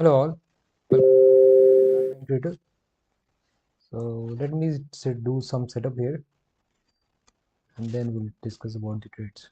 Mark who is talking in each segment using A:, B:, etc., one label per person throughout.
A: Hello all, welcome to Banknifty Trader. So let me do some setup here and then we'll discuss about the trades.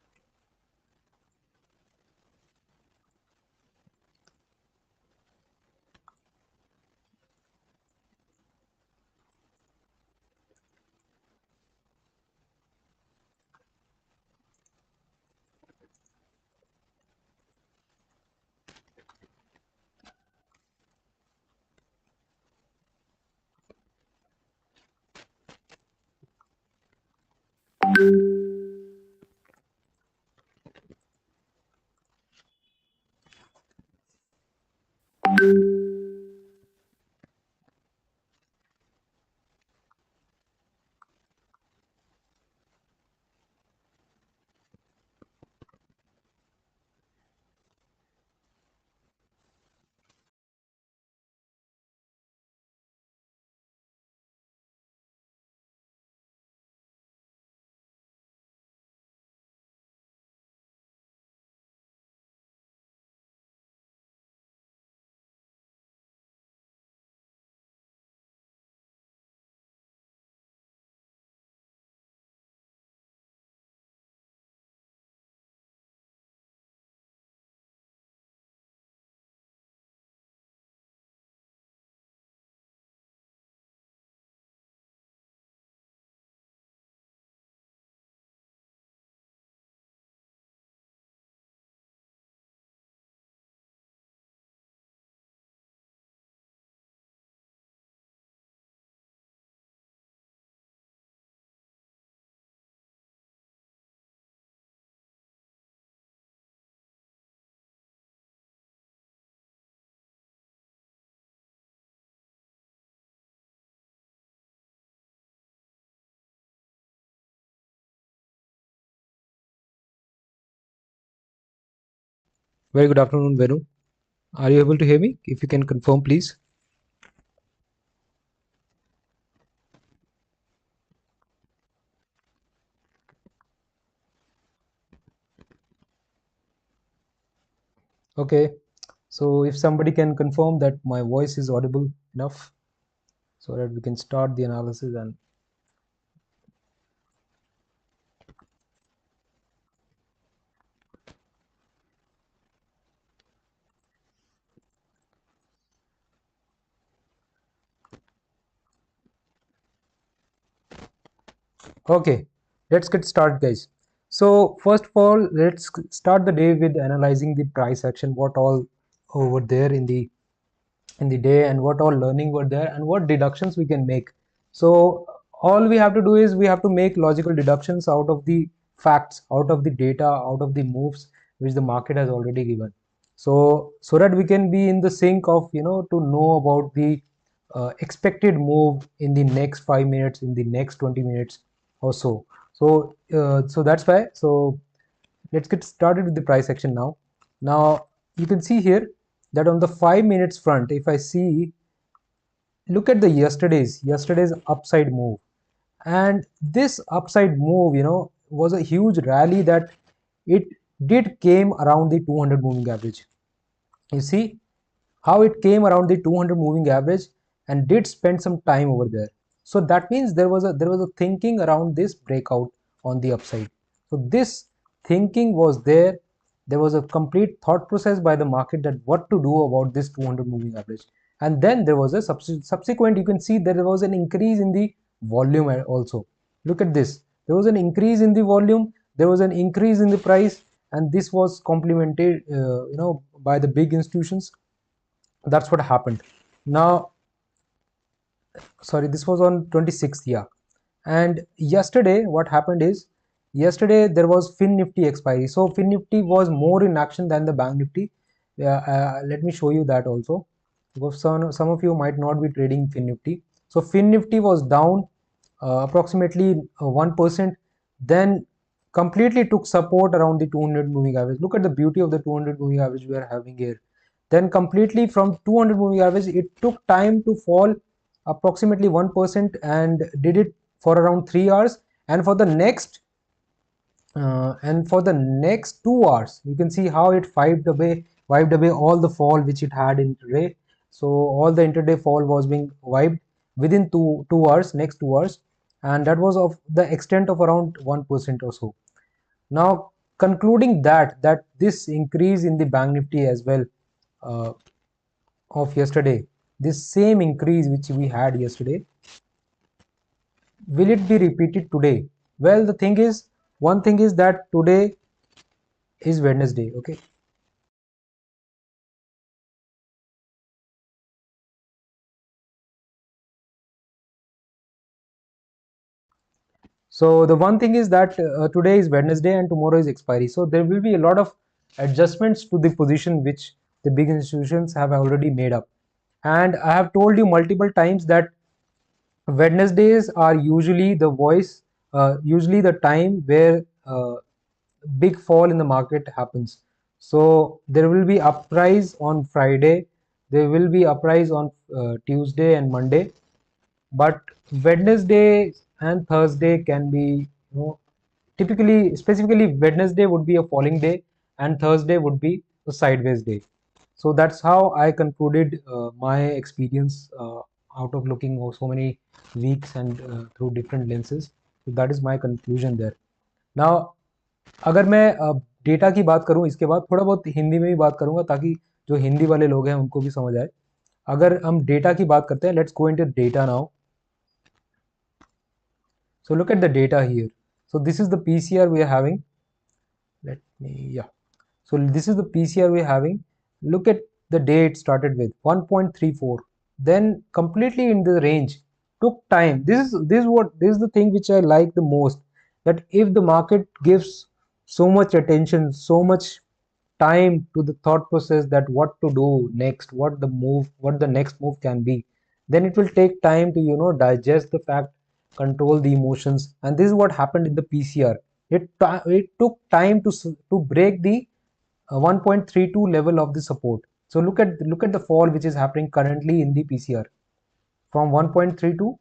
A: Very good afternoon, Venu. Are you able to hear me? If you can confirm, please. Okay. So if somebody can confirm that my voice is audible enough so that we can start the analysis and okay, let's get started, guys. So first of all, let's start the day with analyzing the price action, what all over there in the day and what all learning were there and what deductions we can make. So all we have to do is we have to make logical deductions out of the facts, out of the data, out of the moves which the market has already given. So that we can be in the sync of, to know about the expected move in the next 5 minutes, in the next 20 minutes or so. So that's why. So let's get started with the price action now. Now you can see here that on the 5 minutes front, if I see, look at the yesterday's upside move, and this upside move, was a huge rally that it did came around the 200 moving average. You see how it came around the 200 moving average and did spend some time over there. So that means there was a thinking around this breakout on the upside. So this thinking was there. There was a complete thought process by the market that what to do about this 200 moving average. And then there was a subsequent, you can see there was an increase in the volume also. Look at this. There was an increase in the volume. There was an increase in the price, and this was complemented, by the big institutions. That's what happened. Now, sorry, this was on 26th, yeah. And yesterday what happened is, yesterday there was Nifty expiry. So Nifty was more in action than the Bank Nifty. Let me show you that also, because some of you might not be trading Nifty. So Nifty was down approximately 1%, then completely took support around the 200 moving average. Look at the beauty of the 200 moving average we are having here. Then completely from 200 moving average, it took time to fall approximately 1% and did it for around 3 hours. And for the next 2 hours, you can see how it wiped away all the fall which it had in today. So all the intraday fall was being wiped within two hours, next 2 hours, and that was of the extent of around 1% or so. Now, concluding that this increase in the Bank Nifty as well, uh, of yesterday, this same increase which we had yesterday, will it be repeated today? Well, the thing is, one thing is that today is Wednesday, okay? So the one thing is that today is Wednesday and tomorrow is expiry. So there will be a lot of adjustments to the position which the big institutions have already made up. And I have told you multiple times that Wednesdays are usually the usually the time where big fall in the market happens. So there will be uprise on Friday, there will be uprise on Tuesday and Monday, but Wednesday and Thursday can be, typically, specifically Wednesday would be a falling day and Thursday would be a sideways day. So that's how I concluded my experience out of looking over so many weeks and through different lenses. So that is my conclusion there. Now, अगर मैं data की बात करूं, इसके बाद थोड़ा बहुत हिंदी में भी बात करूंगा ताकि जो हिंदी वाले लोग हैं उनको भी समझ आए. अगर हम डेटा की बात करते हैं, let's go into data now. So look at the data here. So this is the PCR we are having. Let me, yeah. So this is the PCR we're having. Look at the day it started with 1.34. Then completely in the range. Took time. This is the thing which I like the most. That if the market gives so much attention, so much time to the thought process that what to do next, what the next move can be, then it will take time to digest the fact, control the emotions, and this is what happened in the PCR. It took time to break the 1.32 level of the support. So look at the fall which is happening currently in the PCR from 1.32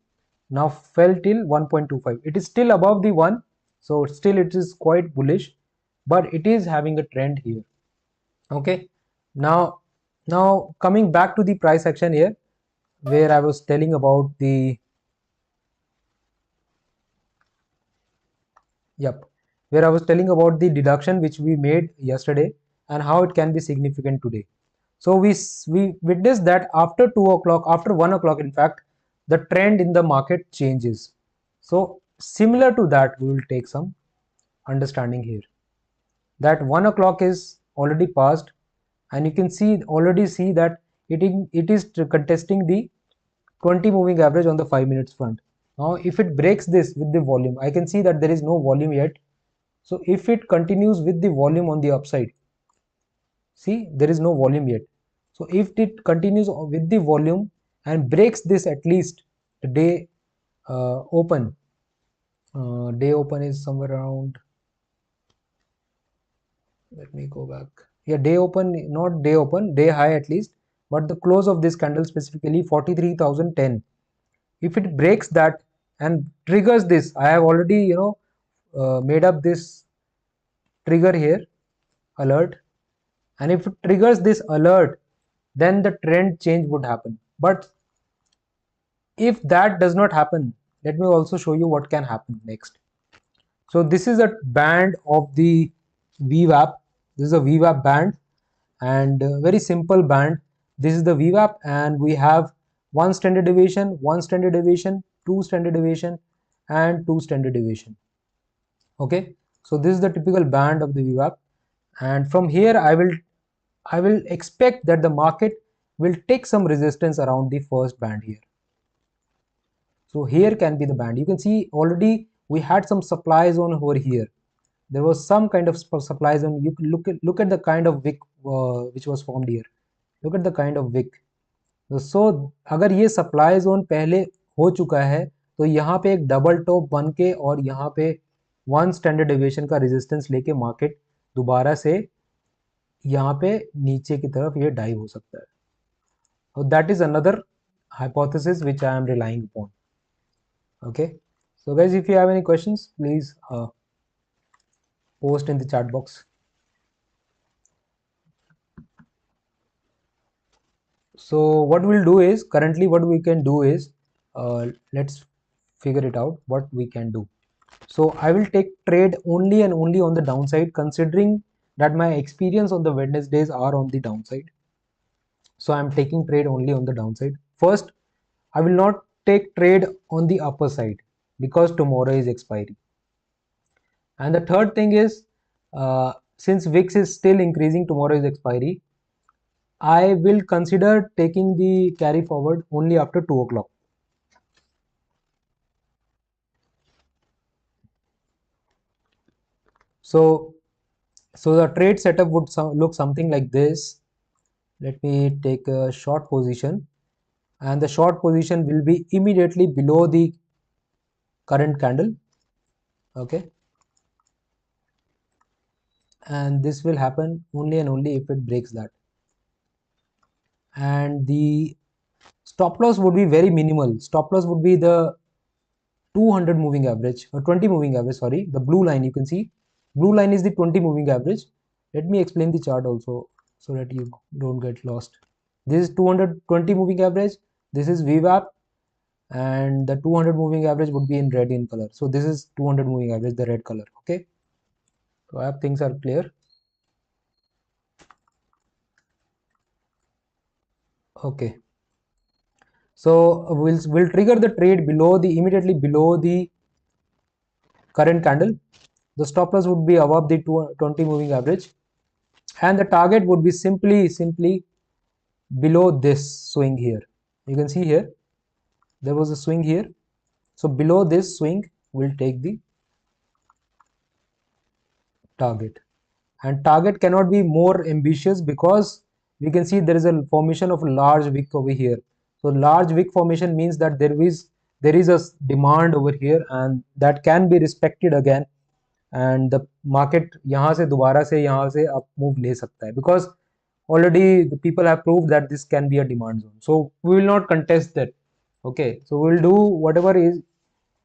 A: now fell till 1.25. It is still above the 1, so still it is quite bullish, but it is having a trend here. Okay, now coming back to the price action here, where I was telling about the, yep, where I was telling about the deduction which we made yesterday and how it can be significant today. So we witnessed that after 2 o'clock, after 1 o'clock, in fact, the trend in the market changes. So similar to that, we will take some understanding here. That 1 o'clock is already passed, and you can already see that it is contesting the 20 moving average on the 5 minutes front. Now if it breaks this with the volume, I can see that there is no volume yet. So if it continues with the volume on the upside, see there is no volume yet. So if it continues with the volume and breaks this, at least the day open is somewhere around, let me go back. Yeah, day open, not day open, day high at least, but the close of this candle specifically 43,010. If it breaks that and triggers this, I have already made up this trigger here, alert, and if it triggers this alert, then the trend change would happen. But if that does not happen, let me also show you what can happen next. So this is a band of the VWAP. This is a VWAP band, and very simple band. This is the VWAP, and we have one standard deviation, one standard deviation, two standard deviation, and two standard deviation. Okay, so this is the typical band of the VWAP, and from here I will expect that the market will take some resistance around the first band here. So here can be the band. You can see already we had some supply zone over here. There was some kind of supply zone. You can look at the kind of wick which was formed here. Look at the kind of wick. So अगर ये supply zone पहले हो चुका है, तो यहाँ पे एक डबल टॉप बन के और यहाँ पे वन स्टैंडर्ड डेविएशन का रेजिस्टेंस लेके मार्केट दोबारा से यहाँ पे नीचे की तरफ ये डाइव हो सकता है. So that is another hypothesis which I am relying upon. Okay, so guys, if you have any questions, please post in the chat box. So what we'll do is, currently what we can do is, let's figure it out what we can do. So I will take trade only and only on the downside, considering that my experience on the Wednesdays are on the downside. So I'm taking trade only on the downside. First, I will not take trade on the upper side because tomorrow is expiry. And the third thing is, since VIX is still increasing, tomorrow is expiry, I will consider taking the carry forward only after 2 o'clock. So, the trade setup would look something like this. Let me take a short position, and the short position will be immediately below the current candle. Okay, and this will happen only and only if it breaks that. And the stop loss would be very minimal. Stop loss would be the 200 moving average, or 20 moving average, sorry, the blue line. You can see blue line is the 20 moving average. Let me explain the chart also so that you don't get lost. This is 220 moving average, this is VWAP, and the 200 moving average would be in red in color. So this is 200 moving average, the red color. Okay, so I hope things are clear. Okay, so we'll trigger the trade below the, immediately below the current candle. The stop loss would be above the 20 moving average, and the target would be simply below this swing here. You can see here there was a swing here, so below this swing we'll take the target. And target cannot be more ambitious because we can see there is a formation of a large wick over here. So large wick formation means that there is a demand over here, and that can be respected again, and the market यहाँ से दोबारा से यहाँ से up move ले सकता है, because already the people have proved that this can be a demand zone. So we will not contest that. Okay, so we'll do whatever is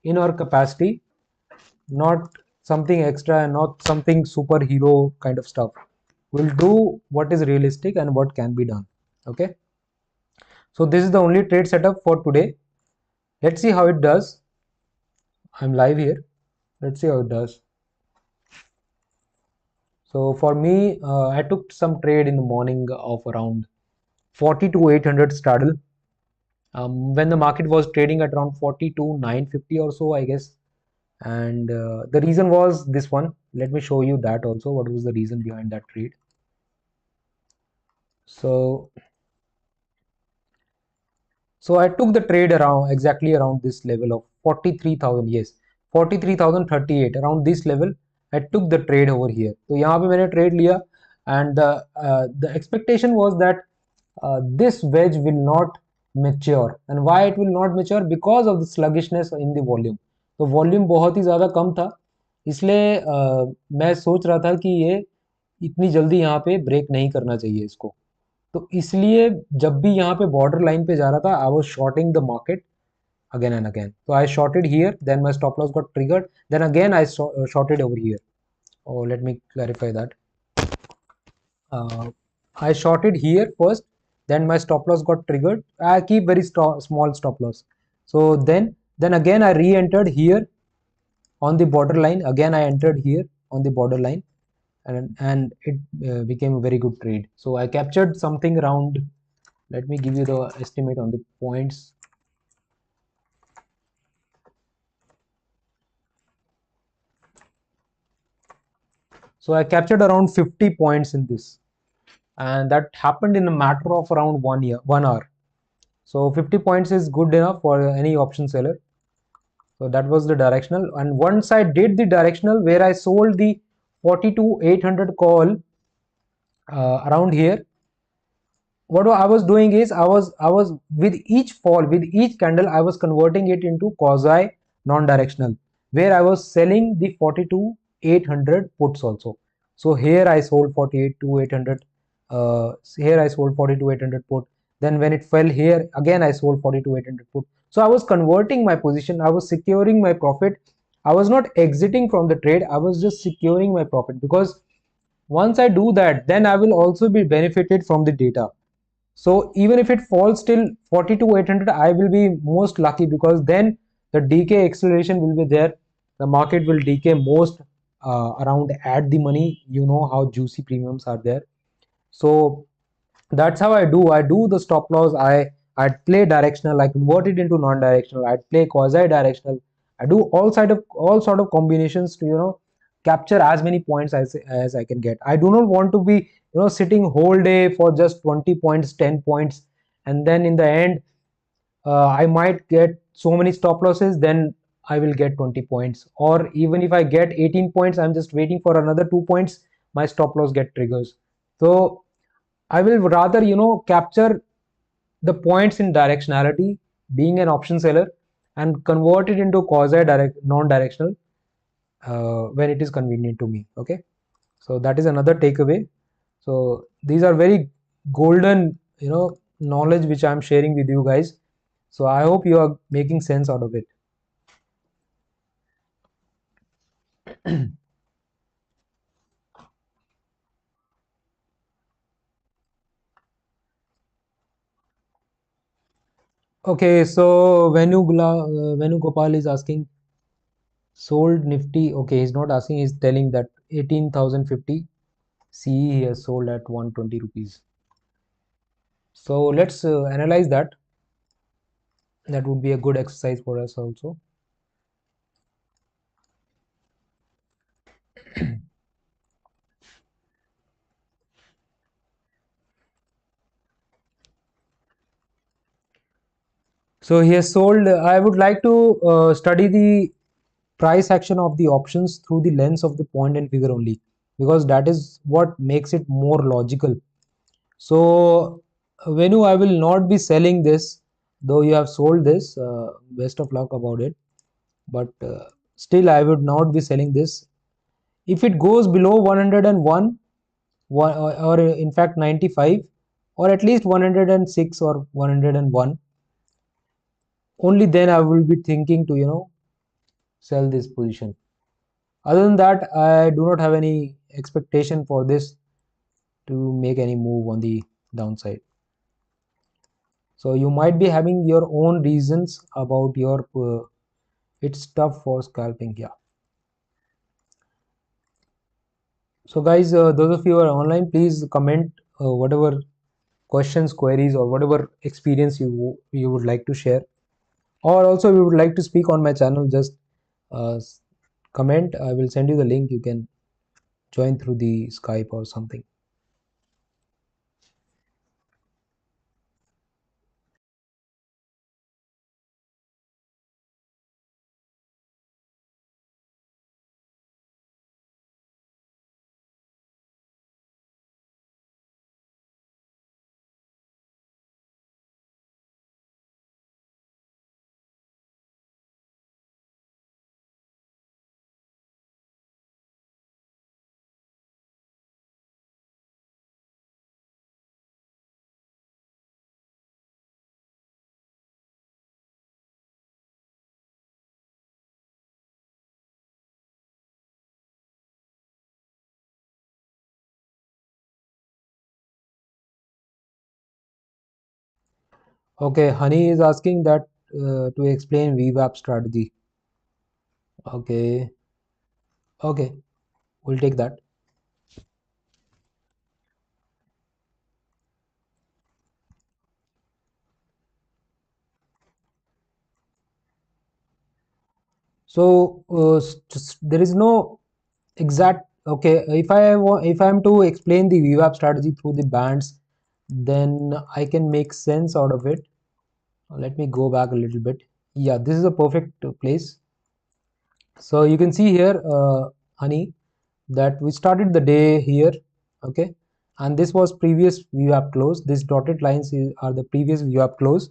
A: in our capacity, not something extra and not something superhero kind of stuff. We'll do what is realistic and what can be done. Okay, so this is the only trade setup for today. Let's see how it does. I'm live here. Let's see how it does. So for me, I took some trade in the morning of around 40 to 800 straddle, when the market was trading at around 40 to 950 or so, I guess. And the reason was this one. Let me show you that also, what was the reason behind that trade. So I took the trade around exactly around this level of 43,000. Yes, 43,038, around this level I took the trade over here. So यहाँ पे मैंने trade लिया, and the expectation was that this wedge will not mature. And why it will not mature? Because of the sluggishness in the volume. तो volume बहुत ही ज़्यादा कम था, इसलिए मैं सोच रहा था कि ये इतनी जल्दी यहाँ पे ब्रेक नहीं करना चाहिए इसको. तो इसलिए जब भी यहाँ पे बॉर्डर लाइन पे जा रहा था, I was shorting the market again and again. So I shorted here, then my stop loss got triggered, then again I shorted over here. Oh, let me clarify that. I shorted here first, then my stop loss got triggered. I keep very small stop loss. So then again I re-entered here on the border line. Again I entered here on the border line, and it became a very good trade. So I captured something around, let me give you the estimate on the points. So I captured around 50 points in this, and that happened in a matter of around 1 hour. So 50 points is good enough for any option seller. So that was the directional, and once I did the directional where I sold the 42,800 call around here, what I was doing is I was with each fall, with each candle, I was converting it into quasi non-directional, where I was selling the 42,800 puts also. So here I sold 48,800, here I sold 42,800 put. Then when it fell here, again I sold 42,800 put. So I was converting my position, I was securing my profit. I was not exiting from the trade, I was just securing my profit, because once I do that, then I will also be benefited from the data. So even if it falls till 42,800, I will be most lucky, because then the decay acceleration will be there. The market will decay most around at the money. You know how juicy premiums are there. So that's how I do the stop loss. I'd play directional, I convert it into non-directional, I'd play quasi-directional. I do all sort of combinations to capture as many points as I can get. I do not want to be sitting whole day for just 20 points, 10 points, and then in the end I might get so many stop losses, then I will get 20 points. Or even if I get 18 points, I'm just waiting for another 2 points, my stop loss get triggers. So I will rather, capture the points in directionality, being an option seller, and convert it into quasi-direct, non-directional when it is convenient to me. Okay, so that is another takeaway. So these are very golden, knowledge which I'm sharing with you guys. So I hope you are making sense out of it. Okay, so Venu Gopal is asking, sold Nifty. Okay, he's not asking, he's telling that 18,050 CE he has sold at 120 rupees. So let's analyze that. That would be a good exercise for us also. So he has sold. I would like to study the price action of the options through the lens of the point and figure only, because that is what makes it more logical. So Venu, I will not be selling this, though you have sold this. Best of luck about it. But still, I would not be selling this. If it goes below 101, or in fact 95, or at least 106 or 101, only then I will be thinking to sell this position. Other than that, I do not have any expectation for this to make any move on the downside. So you might be having your own reasons about your it's tough for scalping. Yeah. So guys, those of you who are online, please comment whatever questions, queries, or whatever experience you would like to share, or also if you would like to speak on my channel, just uh, comment. I will send you the link. You can join through the Skype or something. Okay, Honey is asking that to explain VWAP strategy. Okay, okay, we'll take that. So there is no exact. Okay, if I am to explain the VWAP strategy through the bands, then I can make sense out of it. Let me go back a little bit. Yeah, this is a perfect place. So you can see here, Honey, that we started the day here. Okay, and this was previous VWAP close. These dotted lines are the previous VWAP close,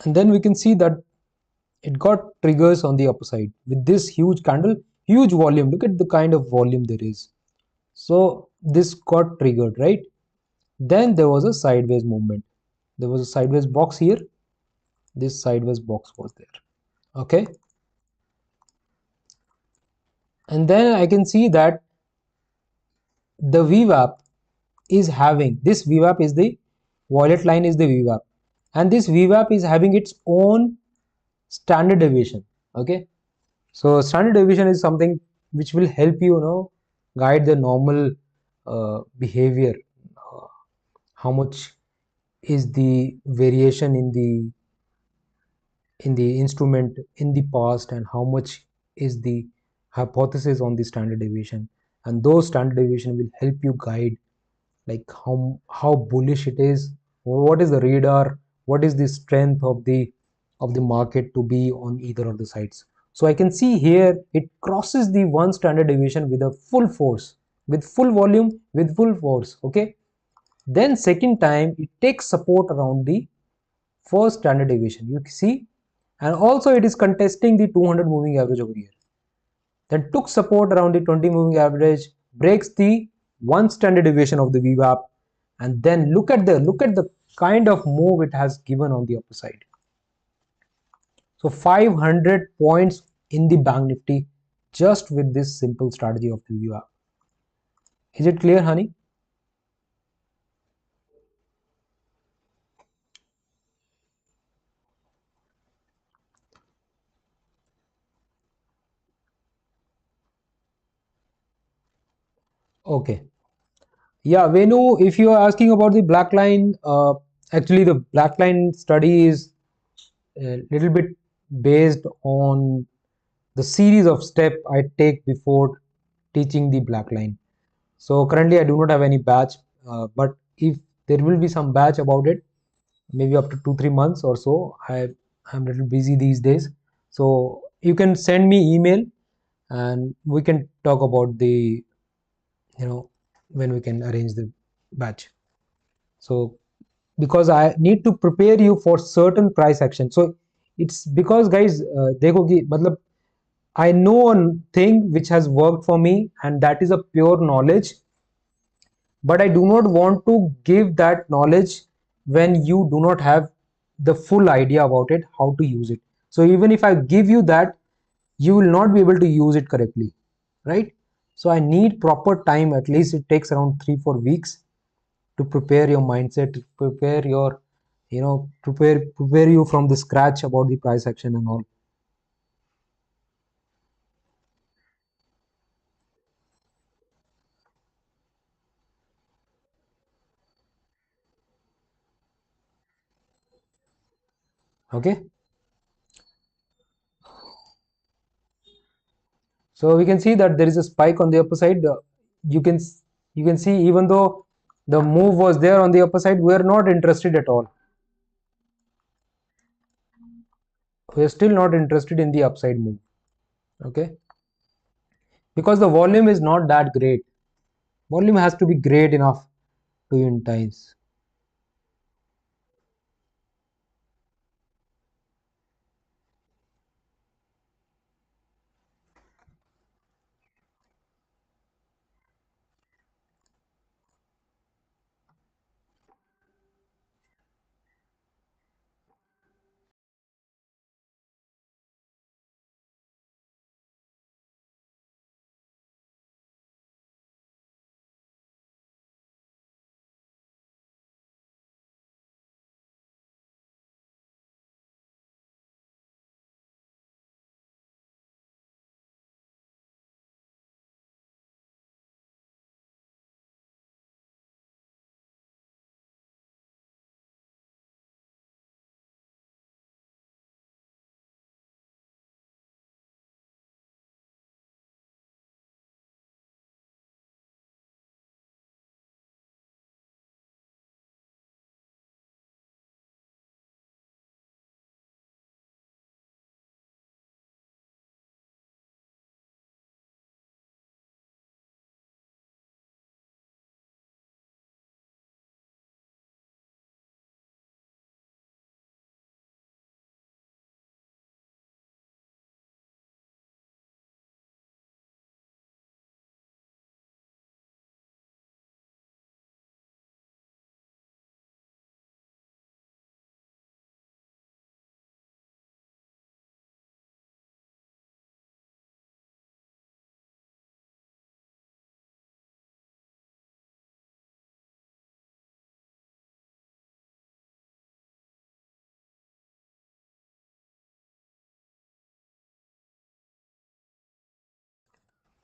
A: and then we can see that it got triggers on the upper side with this huge candle, huge volume. Look at the kind of volume there is. So this got triggered, right? Then there was a sideways movement. There was a sideways box here. This sideways box was there. Okay, and then I can see that the VWAP is having, this VWAP is the violet line is the VWAP, and this VWAP is having its own standard deviation. Okay, so standard deviation is something which will help you, guide the normal behavior. uh, how much is the variation in the instrument in the past, and how much is the hypothesis on the standard deviation, and those standard deviation will help you guide like how bullish it is, what is the radar, what is the strength of the market to be on either of the sides. So I can see here it crosses the one standard deviation with a full force, with full volume, with full force. Okay, then second time it takes support around the first standard deviation, you see, and also it is contesting the 200 moving average over here, then took support around the 20 moving average, breaks the one standard deviation of the VWAP, and then look at the kind of move it has given on the upper side. So 500 points in the bank nifty just with this simple strategy of the VWAP. Is it clear, honey? Okay. Yeah, Venu, if you are asking about the black line, actually the black line study is a little bit based on the series of steps I take before teaching the black line. So currently I do not have any batch, but if there will be some batch about it, maybe after 2 3 months or so. I'm a little busy these days, so you can send me email and we can talk about the, when we can arrange the batch. So because I need to prepare you for certain price action. So it's because guys, देखो कि मतलब I know one thing which has worked for me, and that is a pure knowledge, but I do not want to give that knowledge when you do not have the full idea about it, how to use it. So even if I give you that, you will not be able to use it correctly, right? So I need proper time, at least it takes around 3 4 weeks to prepare your mindset, to prepare your, prepare you from the scratch about the price action and all. Okay, so we can see that there is a spike on the upper side. You can you can see, even though the move was there on the upper side, we are not interested at all. We are still not interested in the upside move. Okay, because the volume is not that great. Volume has to be great enough to entice.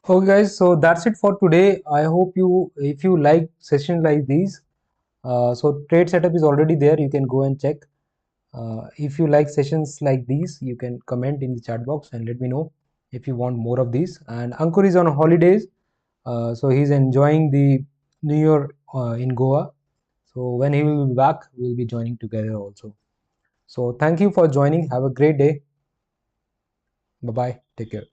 A: Okay guys, so that's it for today. I hope you, if you like sessions like these, so trade setup is already there, you can go and check. If you like sessions like these, you can comment in the chat box and let me know if you want more of these. And Ankur is on holidays, so he's enjoying the New Year in Goa. So when he will be back, we'll be joining together also. So thank you for joining. Have a great day. Bye bye. Take care.